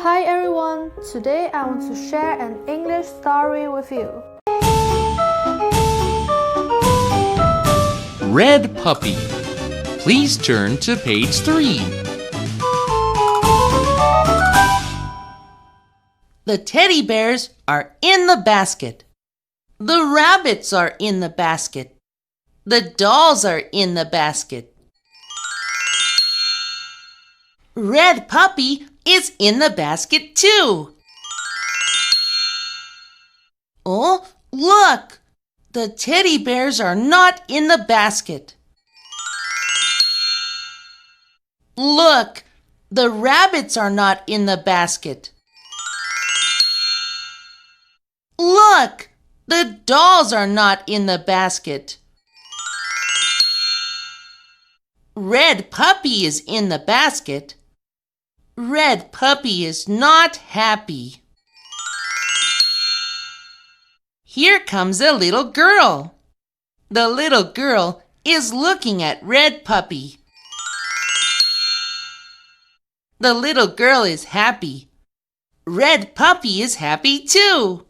Hi everyone, today I want to share an English story with you. Red Puppy. Please turn to page 3. The teddy bears are in the basket. The rabbits are in the basket. The dolls are in the basket. Red Puppy is in the basket too. Oh, look! The teddy bears are not in the basket. Look! The rabbits are not in the basket. Look! The dolls are not in the basket. Red Puppy is in the basket. Red Puppy is not happy. Here comes a little girl. The little girl is looking at Red Puppy. The little girl is happy. Red Puppy is happy too.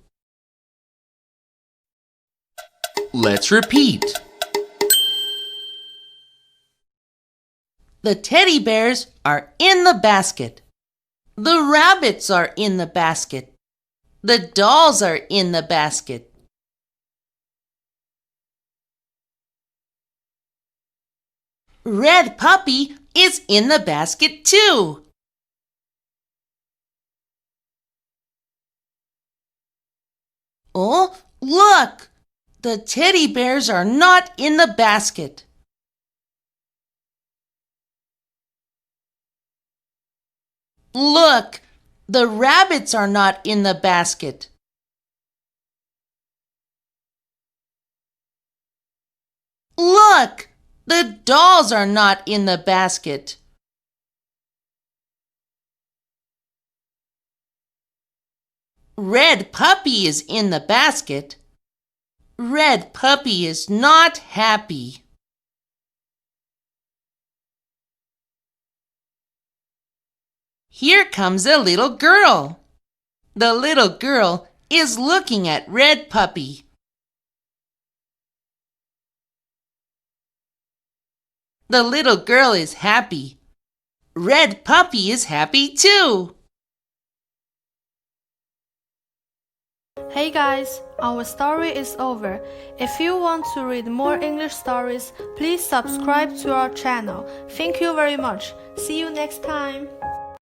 Let's repeat. The teddy bears are in the basket. The rabbits are in the basket. The dolls are in the basket. Red Puppy is in the basket too. Oh, look! The teddy bears are not in the basket. Look! The rabbits are not in the basket. Look! The dolls are not in the basket. Red Puppy is in the basket. Red Puppy is not happy. Here comes a little girl. The little girl is looking at Red Puppy. The little girl is happy. Red Puppy is happy too. Hey guys, our story is over. If you want to read more English stories, please subscribe to our channel. Thank you very much. See you next time.